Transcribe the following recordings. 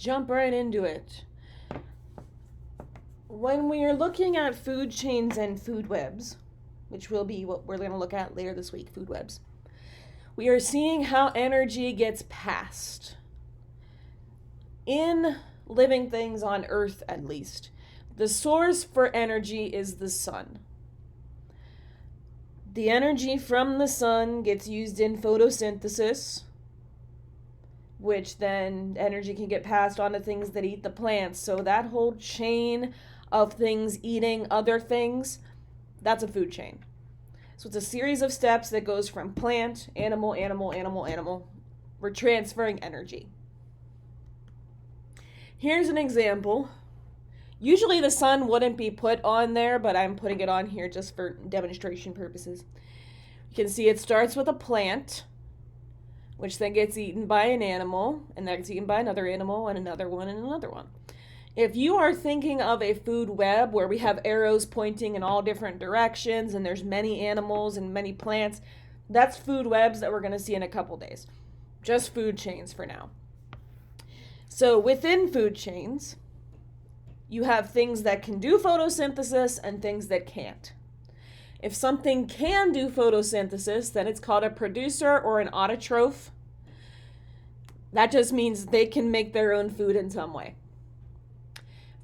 jump right into it. When we are looking at food chains and food webs, which will be what we're going to look at later this week, food webs, we are seeing how energy gets passed. In living things on Earth, at least, the source for energy is the sun. The energy from the sun gets used in photosynthesis, which then energy can get passed on to things that eat the plants. So that whole chain of things eating other things, that's a food chain. So it's a series of steps that goes from plant, animal, animal, animal, animal. We're transferring energy. Here's an example. Usually the sun wouldn't be put on there, but I'm putting it on here just for demonstration purposes. You can see it starts with a plant, which then gets eaten by an animal, and that gets eaten by another animal, and another one, and another one. If you are thinking of a food web where we have arrows pointing in all different directions, and there's many animals and many plants, that's food webs that we're going to see in a couple days. Just food chains for now. So within food chains, you have things that can do photosynthesis and things that can't. If something can do photosynthesis, then it's called a producer or an autotroph. That just means they can make their own food in some way.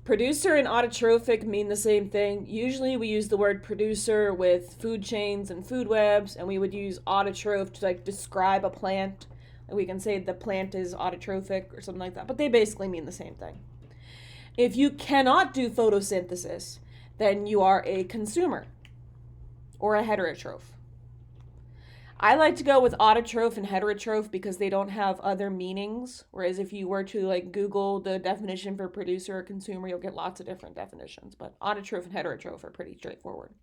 Producer and autotrophic mean the same thing. Usually we use the word producer with food chains and food webs, and we would use autotroph to describe a plant. We can say the plant is autotrophic or something like that, but they basically mean the same thing. If you cannot do photosynthesis, then you are a consumer or a heterotroph. I like to go with autotroph and heterotroph because they don't have other meanings, whereas if you were to Google the definition for producer or consumer, you'll get lots of different definitions, but autotroph and heterotroph are pretty straightforward.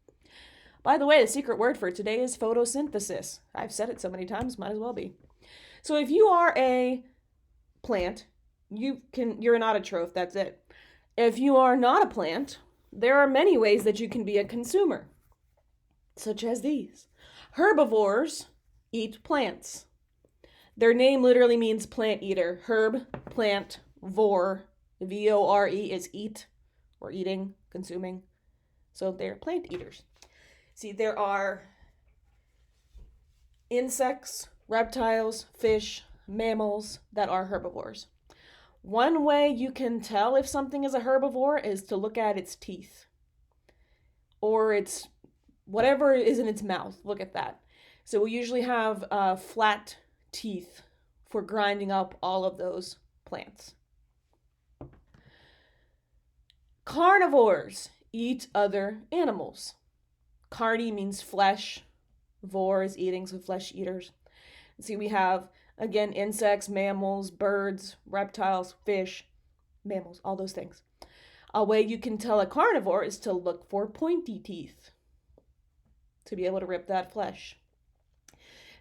By the way, the secret word for today is photosynthesis. I've said it so many times, might as well be. So if you are a plant, you're an autotroph, that's it. If you are not a plant, there are many ways that you can be a consumer, such as these. Herbivores eat plants. Their name literally means plant eater. Herb, plant, vor, V-O-R-E is eat, or eating, consuming. So they're plant eaters. See, there are insects, reptiles, fish, mammals that are herbivores. One way you can tell if something is a herbivore is to look at its teeth. Or its whatever is in its mouth. Look at that. So we usually have flat teeth for grinding up all of those plants. Carnivores eat other animals. Carni means flesh. Vor is eating, so flesh eaters. See, we have, again, insects, mammals, birds, reptiles, fish, mammals, all those things. A way you can tell a carnivore is to look for pointy teeth to be able to rip that flesh.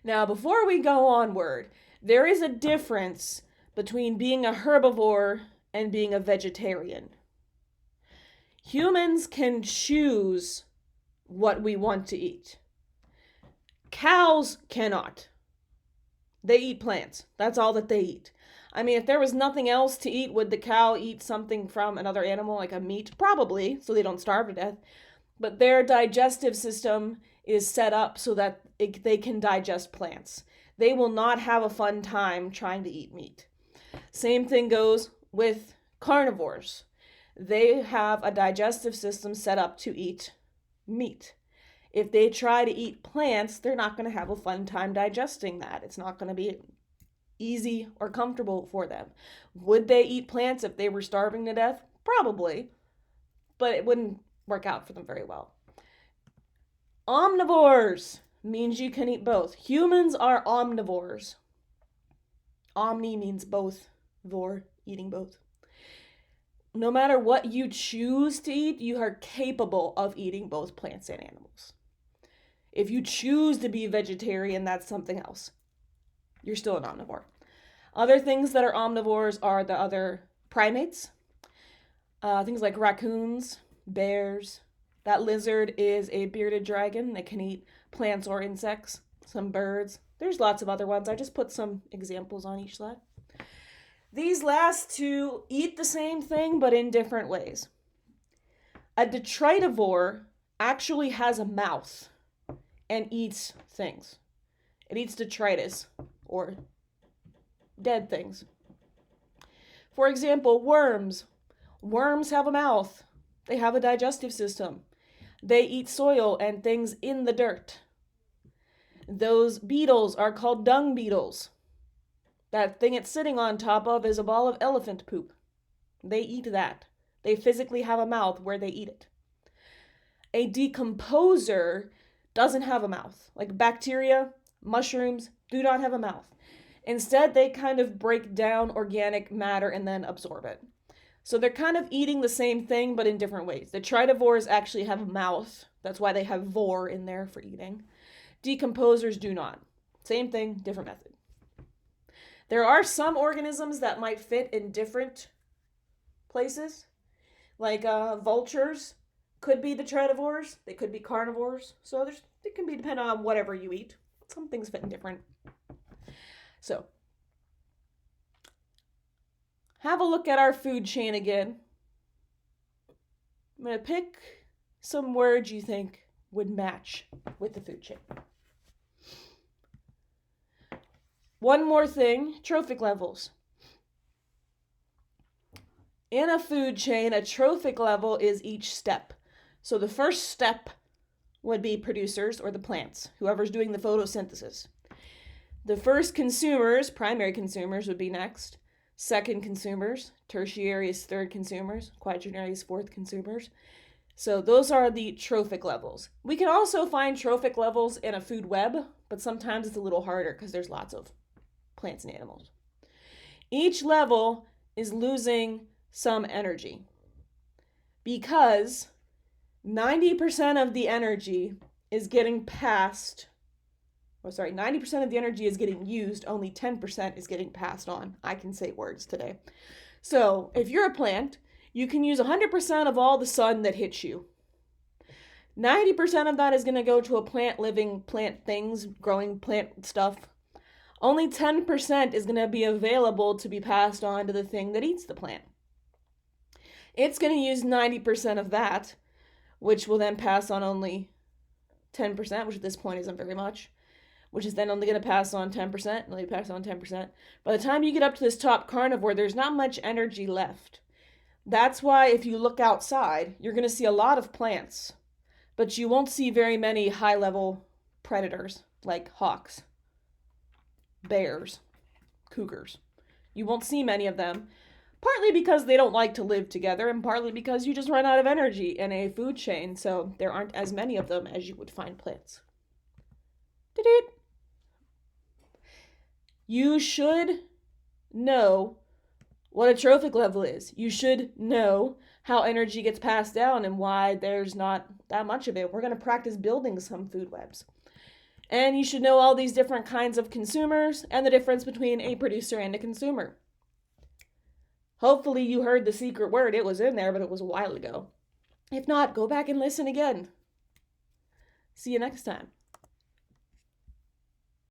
Now, before we go onward, there is a difference between being a herbivore and being a vegetarian. Humans can choose what we want to eat. Cows cannot. They eat plants. That's all that they eat. I mean, if there was nothing else to eat, would the cow eat something from another animal, like a meat? Probably, so they don't starve to death. But their digestive system is set up so that they can digest plants. They will not have a fun time trying to eat meat. Same thing goes with carnivores. They have a digestive system set up to eat meat. If they try to eat plants, they're not going to have a fun time digesting that. It's not going to be easy or comfortable for them. Would they eat plants if they were starving to death? Probably, but it wouldn't work out for them very well. Omnivores means you can eat both. Humans are omnivores. Omni means both. Vor, eating both. No matter what you choose to eat, you are capable of eating both plants and animals. If you choose to be vegetarian, that's something else. You're still an omnivore. Other things that are omnivores are the other primates. Things like raccoons, bears. That lizard is a bearded dragon that can eat plants or insects. Some birds. There's lots of other ones. I just put some examples on each slide. These last two eat the same thing but in different ways. A detritivore actually has a mouth and eats things. It eats detritus, or dead things. For example, worms. Worms have a mouth. They have a digestive system. They eat soil and things in the dirt. Those beetles are called dung beetles. That thing it's sitting on top of is a ball of elephant poop. They eat that. They physically have a mouth where they eat it. A decomposer doesn't have a mouth. Like bacteria, mushrooms do not have a mouth. Instead, they kind of break down organic matter and then absorb it. So they're kind of eating the same thing, but in different ways. The detritivores actually have a mouth. That's why they have vor in there for eating. Decomposers do not. Same thing, different method. There are some organisms that might fit in different places. Like vultures could be detritivores. They could be carnivores. So it can be depending on whatever you eat. Some things fit in different. So, have a look at our food chain again. I'm going to pick some words you think would match with the food chain. One more thing, trophic levels. In a food chain, a trophic level is each step. So the first step would be producers or the plants, whoever's doing the photosynthesis. The first consumers, primary consumers, would be next. Second consumers, tertiary is third consumers, quaternary is fourth consumers. So those are the trophic levels. We can also find trophic levels in a food web, but sometimes it's a little harder because there's lots of plants and animals. Each level is losing some energy because 90% of the energy is getting passed. 90% of the energy is getting used, only 10% is getting passed on. I can say words today. So if you're a plant, you can use 100% of all the sun that hits you. 90% of that is going to go to a plant living plant things, growing plant stuff. Only 10% is going to be available to be passed on to the thing that eats the plant. It's going to use 90% of that, which will then pass on only 10%, which at this point isn't very much, which is then only going to pass on 10%, and only pass on 10%. By the time you get up to this top carnivore, there's not much energy left. That's why if you look outside, you're going to see a lot of plants, but you won't see very many high-level predators like hawks, bears, cougars. You won't see many of them, partly because they don't like to live together, and partly because you just run out of energy in a food chain, so there aren't as many of them as you would find plants. You should know what a trophic level is. You should know how energy gets passed down and why there's not that much of it. We're going to practice building some food webs. And you should know all these different kinds of consumers and the difference between a producer and a consumer. Hopefully you heard the secret word. It was in there, but it was a while ago. If not, go back and listen again. See you next time.